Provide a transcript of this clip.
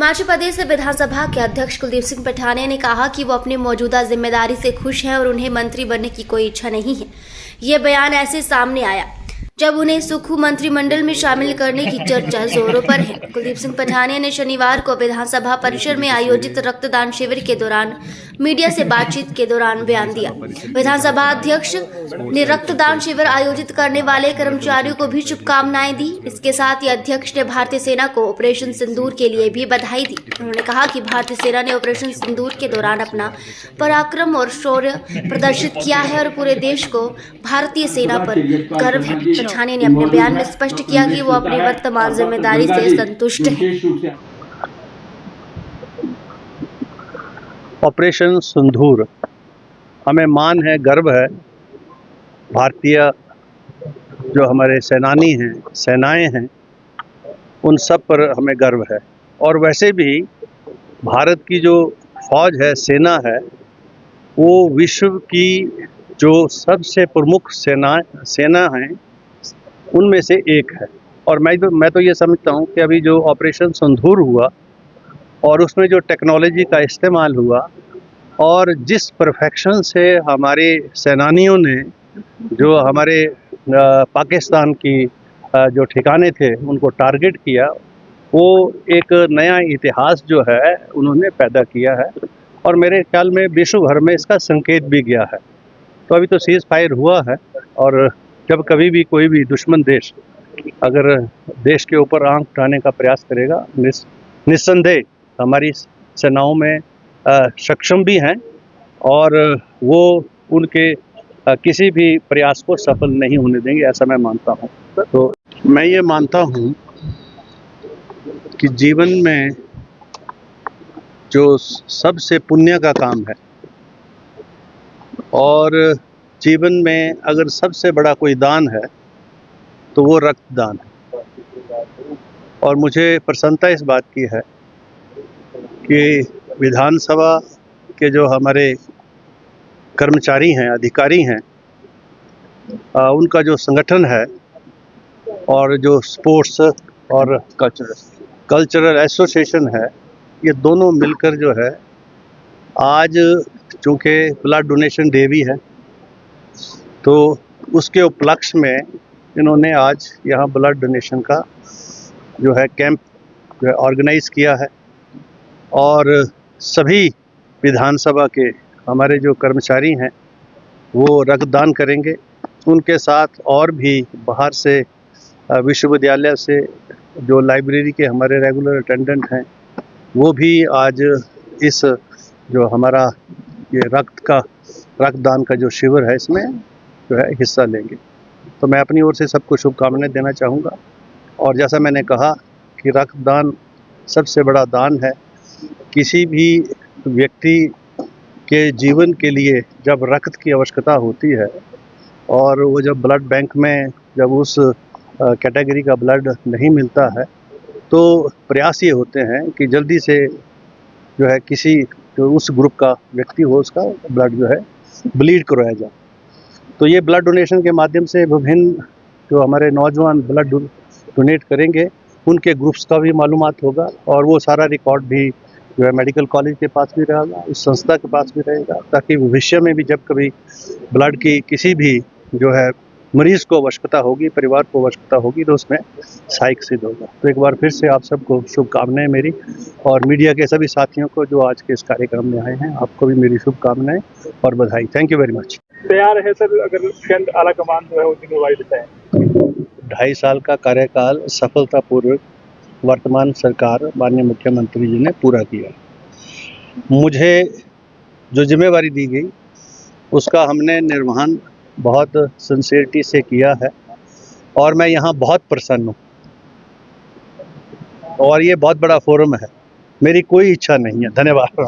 हिमाचल प्रदेश विधानसभा के अध्यक्ष कुलदीप सिंह पठानिया ने कहा कि वो अपनी मौजूदा जिम्मेदारी से खुश हैं और उन्हें मंत्री बनने की कोई इच्छा नहीं है। ये बयान ऐसे सामने आया जब उन्हें सुक्खू मंत्रिमंडल में शामिल करने की चर्चा जोरों पर है। कुलदीप सिंह पठानिया ने शनिवार को विधानसभा परिसर में आयोजित रक्तदान शिविर के दौरान मीडिया से बातचीत के दौरान बयान दिया। विधानसभा अध्यक्ष ने रक्तदान शिविर आयोजित करने वाले कर्मचारियों को भी शुभकामनाएं दी। इसके साथ ही अध्यक्ष ने भारतीय सेना को ऑपरेशन सिंदूर के लिए भी बधाई दी। उन्होंने कहा कि भारतीय सेना ने ऑपरेशन सिंदूर के दौरान अपना पराक्रम और शौर्य प्रदर्शित किया है और पूरे देश को भारतीय सेना पर गर्व है। पठानिया ने अपने बयान में स्पष्ट किया कि वो अपनी वर्तमान जिम्मेदारी से संतुष्ट हैं। ऑपरेशन सिंदूर हमें मान है, गर्व है। भारतीय जो हमारे सेनानी हैं, सेनाएं हैं, उन सब पर हमें गर्व है। और वैसे भी भारत की जो फौज है, सेना है, वो विश्व की जो सबसे प्रमुख सेना हैं उनमें से एक है। और मैं तो ये समझता हूँ कि अभी जो ऑपरेशन सिंदूर हुआ और उसमें जो टेक्नोलॉजी का इस्तेमाल हुआ और जिस परफेक्शन से हमारे सेनानियों ने जो हमारे पाकिस्तान की जो ठिकाने थे उनको टारगेट किया, वो एक नया इतिहास जो है उन्होंने पैदा किया है। और मेरे ख्याल में विश्व भर में इसका संकेत भी गया है। तो अभी तो सीज़ फायर हुआ है और जब कभी भी कोई भी दुश्मन देश अगर देश के ऊपर आंख उठाने का प्रयास करेगा, निस्संदेह हमारी सेनाओं में सक्षम भी हैं और वो उनके किसी भी प्रयास को सफल नहीं होने देंगे, ऐसा मैं मानता हूँ। तो मैं ये मानता हूँ कि जीवन में जो सबसे पुण्य का काम है और जीवन में अगर सबसे बड़ा कोई दान है तो वो रक्तदान है। और मुझे प्रसन्नता इस बात की है कि विधानसभा के जो हमारे कर्मचारी हैं, अधिकारी हैं, उनका जो संगठन है और जो स्पोर्ट्स और कल्चरल एसोसिएशन है, ये दोनों मिलकर जो है आज चूँकि ब्लड डोनेशन डे भी है, तो उसके उपलक्ष्य में इन्होंने आज यहाँ ब्लड डोनेशन का जो है कैंप जो है ऑर्गेनाइज़ किया है। और सभी विधानसभा के हमारे जो कर्मचारी हैं वो रक्तदान करेंगे। उनके साथ और भी बाहर से विश्वविद्यालय से जो लाइब्रेरी के हमारे रेगुलर अटेंडेंट हैं वो भी आज इस जो हमारा ये रक्तदान का जो शिविर है इसमें जो है हिस्सा लेंगे। तो मैं अपनी ओर से सबको शुभकामनाएं देना चाहूँगा। और जैसा मैंने कहा कि रक्तदान सबसे बड़ा दान है। किसी भी व्यक्ति के जीवन के लिए जब रक्त की आवश्यकता होती है और वो जब ब्लड बैंक में जब उस कैटेगरी का ब्लड नहीं मिलता है तो प्रयास ये होते हैं कि जल्दी से जो है किसी जो उस ग्रुप का व्यक्ति हो उसका ब्लड जो है ब्लीड करवाया जाए। तो ये ब्लड डोनेशन के माध्यम से विभिन्न जो हमारे नौजवान ब्लड डोनेट करेंगे उनके ग्रुप्स का भी मालूमात होगा और वो सारा रिकॉर्ड भी जो है मेडिकल कॉलेज के पास भी रहेगा, उस संस्था के पास भी रहेगा, ताकि भविष्य में भी जब कभी ब्लड की किसी भी जो है मरीज़ को आवश्यकता होगी, परिवार को आवश्यकता होगी, तो उसमें सहायक सिद्ध होगा। तो एक बार फिर से आप सबको शुभकामनाएं मेरी और मीडिया के सभी साथियों को जो आज के इस कार्यक्रम में आए हैं, आपको भी मेरी शुभकामनाएं और बधाई। Thank you very much. तैयार है सर, अगर केंद्र आला कमान जो है वो जिम्मेवारी लेता है। 2.5 साल का कार्यकाल सफलतापूर्वक वर्तमान सरकार माननीय मुख्यमंत्री जी ने पूरा किया। मुझे जो जिम्मेवारी दी गई उसका हमने निर्वहन बहुत सिंसियरिटी से किया है और मैं यहाँ बहुत प्रसन्न हूँ। और ये बहुत बड़ा फोरम है, मेरी कोई इच्छा नहीं है। धन्यवाद।